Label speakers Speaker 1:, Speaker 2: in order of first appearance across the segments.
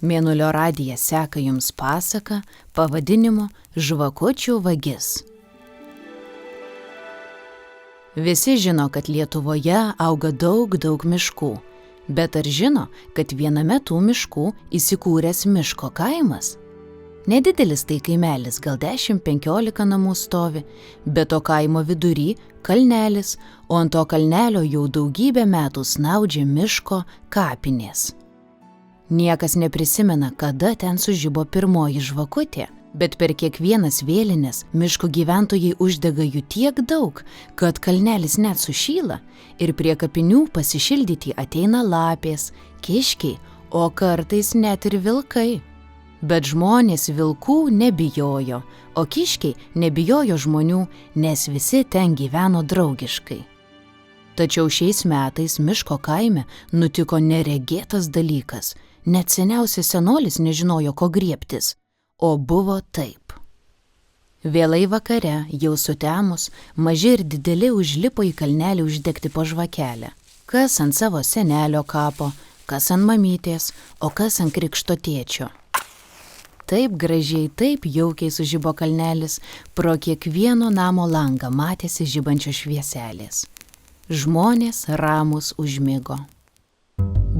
Speaker 1: Mėnulio radijas seka jums pasaką pavadinimu Žvakučių vagis. Visi žino, kad Lietuvoje auga daug miškų, bet ar žino, kad viename tų miškų įsikūręs miško kaimas? Nedidelis tai kaimelis, gal 10-15 namų stovi, bet to kaimo vidury kalnelis, o ant to kalnelio jau daugybę metų snaudžia miško kapinės. Niekas neprisimena, kada ten sužibo pirmoji žvakutė, bet per kiekvienas vėlines miško gyventojai uždega jų tiek daug, kad kalnelis net sušyla ir prie kapinių pasišildyti ateina lapės, kiškiai, o kartais net ir vilkai. Bet žmonės vilkų nebijojo, o kiškiai nebijojo žmonių, nes visi ten gyveno draugiškai. Tačiau šiais metais miško kaime nutiko neregėtas dalykas. Net seniausias senolis nežinojo, ko griebtis, o buvo taip. Vėlai vakare, jau sutemus, maži ir dideli užlipo į kalnelį uždegti po žvakelę. Kas ant savo senelio kapo, kas ant mamytės, o kas ant krikšto tėčio. Taip gražiai, taip jaukiai sužibo kalnelis, pro kiekvieno namo langą matėsi žibančios švieselės. Žmonės ramūs užmigo.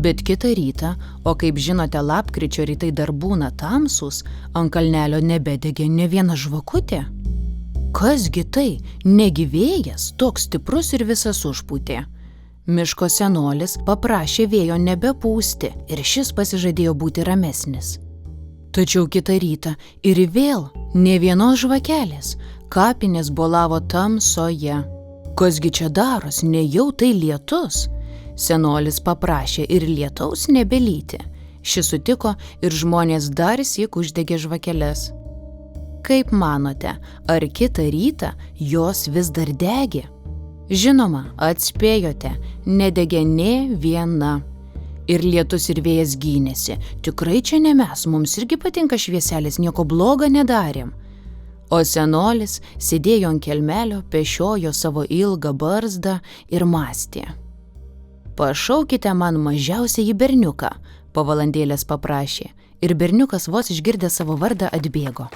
Speaker 1: Bet kitą rytą, o kaip žinote, lapkričio rytai dar būna tamsūs, ant kalnelio nebedegė nė viena žvakutė. Kasgi tai, negi vėjas, toks stiprus ir visas užpūtė. Miško senolis paprašė vėjo nebepūsti ir šis pasižadėjo būti ramesnis. Tačiau kitą rytą ir vėl nė vienos žvakelės, kapinės bolavo tamsoje. Kasgi čia daros, nejau tai lietus? Senolis paprašė ir lietaus nebelyti. Šis sutiko ir žmonės dar syk uždegė žvakeles. Kaip manote, ar kitą rytą jos vis dar degė? Žinoma, atspėjote, nedegė nė viena. Ir lietus ir vėjas gynėsi. Tikrai čia ne mes, mums irgi patinka švieselės, nieko blogo nedarėm. O senolis sėdėjo ant kelmelio, pešiojo savo ilgą barzdą ir mąstė. Pašaukite man mažiausiąjį berniuką, po valandėlės paprašė, ir berniukas vos išgirdęs savo vardą atbėgo.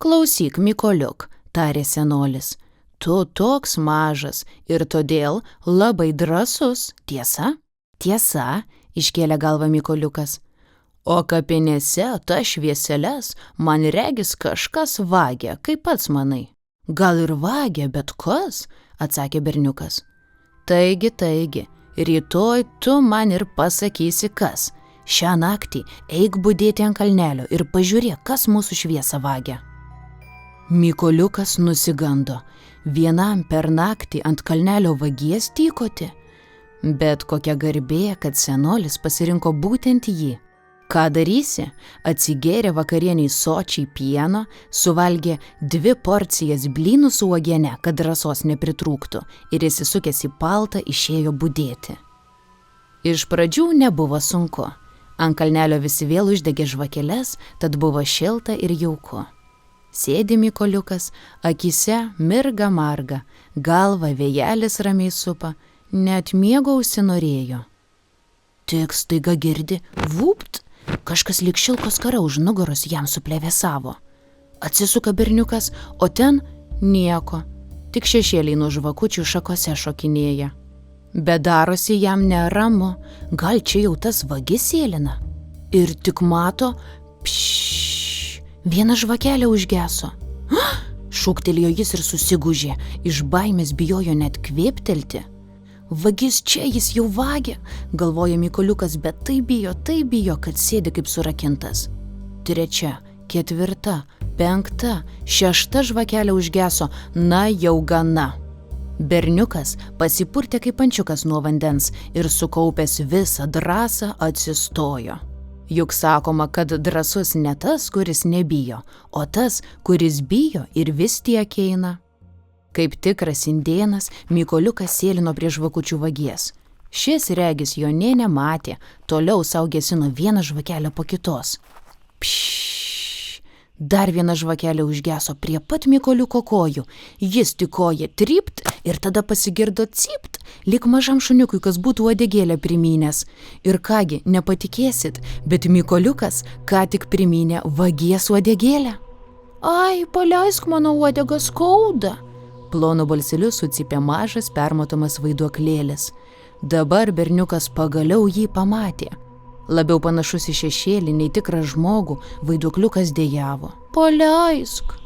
Speaker 1: Klausyk, Mykoliuk, tarė senolis, tu toks mažas ir todėl labai drąsus, tiesa? Tiesa, iškėlė galvą Mykoliukas. O kapinėse tas švieseles man regis kažkas vagia, kaip pats manai. Gal ir vagia, bet kas, atsakė berniukas. Taigi, rytoj tu man ir pasakysi kas. Šią naktį eik budėti ant kalnelio ir pažiūrėk, kas mūsų šviesą vagia. Mykoliukas nusigando. Vienam per naktį ant kalnelio vagies tykoti. Bet kokia garbė, kad senolis pasirinko būtent jį. Ką darysi? Atsigėrė vakarieniai sočiai pieno, suvalgė 2 porcijas blynų su uogiene, kad drąsos nepritrūktų, ir įsisukęs į paltą išėjo budėti. Iš pradžių nebuvo sunku. Ant kalnelio visi vėl uždegė žvakeles, tad buvo šilta ir jauku. Sėdi Mykoliukas, akyse mirga marga, galva vėjelis ramiai supa, net miego užsinorėjo. Tik staiga girdi, vupt! Kažkas lyg šilko skara už nugaros jam suplevėsavo. Atsisuka berniukas, o ten nieko, tik šešėliai nuo žvakučių šakose šokinėja. Bet darosi jam neramu, gal čia jau tas vagis sėlina. Ir tik mato, viena žvakelė užgeso. Šūktelėjo jis ir susigūžė, iš baimės bijojo net kvėptelti. Vagis čia, jis jau vagia, galvoja Mykoliukas, bet tai bijo, kad sėdi kaip surakintas. 3, 4, 5, 6 žvakelė užgeso, na jau gana. Berniukas pasipurtė kaip ančiukas nuo vandens ir sukaupęs visą drąsą atsistojo. Juk sakoma, kad drąsus ne tas, kuris nebijo, o tas, kuris bijo ir vis tiek eina. Kaip tikras indėnas, Mykoliukas sėlino prie žvakučių vagies. Šis regis jo nė nematė, toliau sau gesino vieną žvakelę po kitos. Dar viena žvakelė užgeso prie pat Mykoliuko kojų. Jis tik koja trypt ir tada pasigirdo cypt, lyg mažam šuniukui, kas būtų uodegėlę primynęs. Ir kągi, nepatikėsit, bet Mykoliukas ką tik primynė vagies uodegėlę. Ai, paleisk mano uodegą, skauda. Plonu balseliu sucypė mažas permatomas vaiduoklėlis. Dabar berniukas pagaliau jį pamatė. Labiau panašus į šešėlį nei tikrą žmogų, vaiduokliukas dejavo. Paleisk.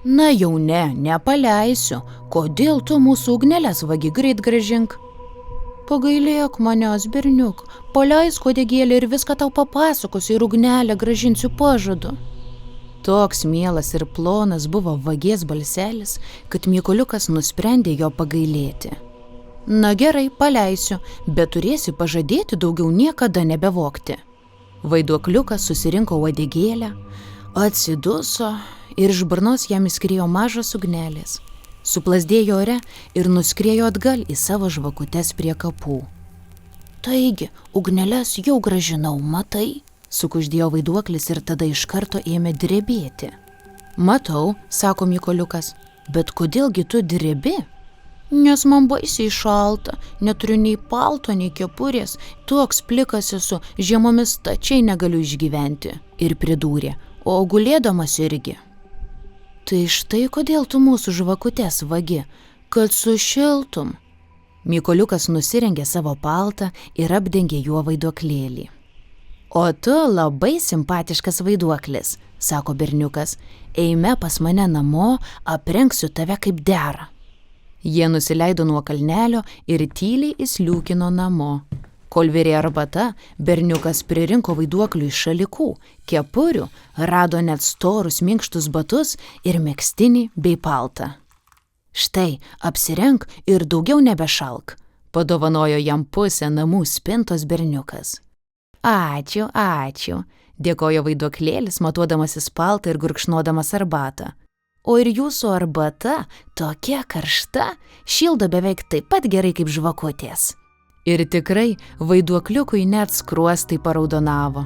Speaker 1: Na jau nepaleisiu. Kodėl tu mūsų ugneles vagi, greit grąžink? Pagailėk manęs, berniuk. Paleisk uodegėlę ir viską tau papasakosiu ir ugnelę grąžinsiu, pažadu. Toks mielas ir plonas buvo vagies balselis, kad Mykoliukas nusprendė jo pagailėti. Na gerai, paleisiu, bet turėsi pažadėti daugiau niekada nebevogti. Vaiduokliukas susirinko uodegėlę, atsiduso ir iš burnos jam įskriejo mažos ugnelės. Suplazdėjo ore ir nuskriejo atgal į savo žvakutes prie kapų. Taigi, ugneles jau grąžinau, matai? Sukuždėjo vaiduoklis ir tada iš karto ėmė drebėti. Matau, sako Mykoliukas, bet kodėlgi tu drebi? Nes man baisiai šalta, neturiu nei palto, nei kepurės, toks plikas esu, žiemomis stačiai negaliu išgyventi. Ir pridūrė, o gulėdamas irgi. Tai štai kodėl tu mūsų žvakutes vagi, kad sušiltum. Mykoliukas nusirengė savo paltą ir apdengė juo vaiduoklėlį. O tu labai simpatiškas vaiduoklis, sako berniukas, eime pas mane namo, aprengsiu tave kaip dera. Jie nusileido nuo kalnelio ir tyliai įsliūkino namo. Kol virė arbata, berniukas pririnko vaiduokliui šalikų, kepurių, rado net storus minkštus batus ir megztinį bei paltą. Štai, apsirenk ir daugiau nebešalk, padovanojo jam pusę namų spintos berniukas. Ačiū, ačiū, dėkojo vaiduoklėlis, matuodamasis paltą ir gurkšnodamas arbatą. O ir jūsų arbata tokia karšta, šildo beveik taip pat gerai kaip žvakutės. Ir tikrai vaiduokliukui net skruostai paraudonavo.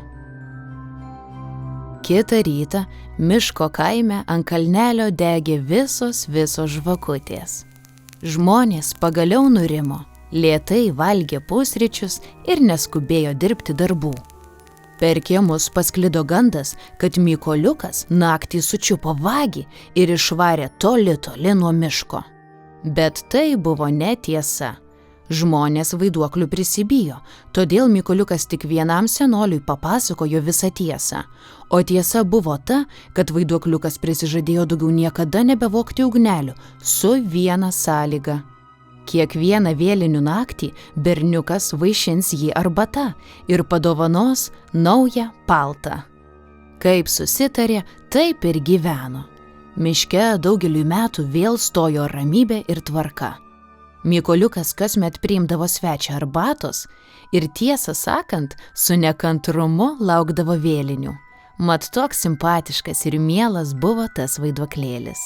Speaker 1: Kitą rytą miško kaime ant kalnelio degė visos žvakutės. Žmonės pagaliau nurimo, lėtai valgė pusryčius ir neskubėjo dirbti darbų. Per kiemus pasklido gandas, kad Mykoliukas naktį sučiupo vagį ir išvarė toli nuo miško. Bet tai buvo netiesa. Žmonės vaiduoklių prisibijo, todėl Mykoliukas tik vienam senoliui papasakojo visą tiesą. O tiesa buvo ta, kad vaiduokliukas prisižadėjo daugiau niekada nebevogti ugnelių su viena sąlyga. Kiekvieną vėlinių naktį berniukas vaišins jį arbata ir padovanos naują paltą. Kaip susitarė, taip ir gyveno. Miške daugeliui metų vėl stojo ramybė ir tvarka. Mykoliukas kasmet priimdavo svečią arbatos ir tiesą sakant, su nekantrumu laukdavo vėlinių. Mat toks simpatiškas ir mielas buvo tas vaiduoklėlis.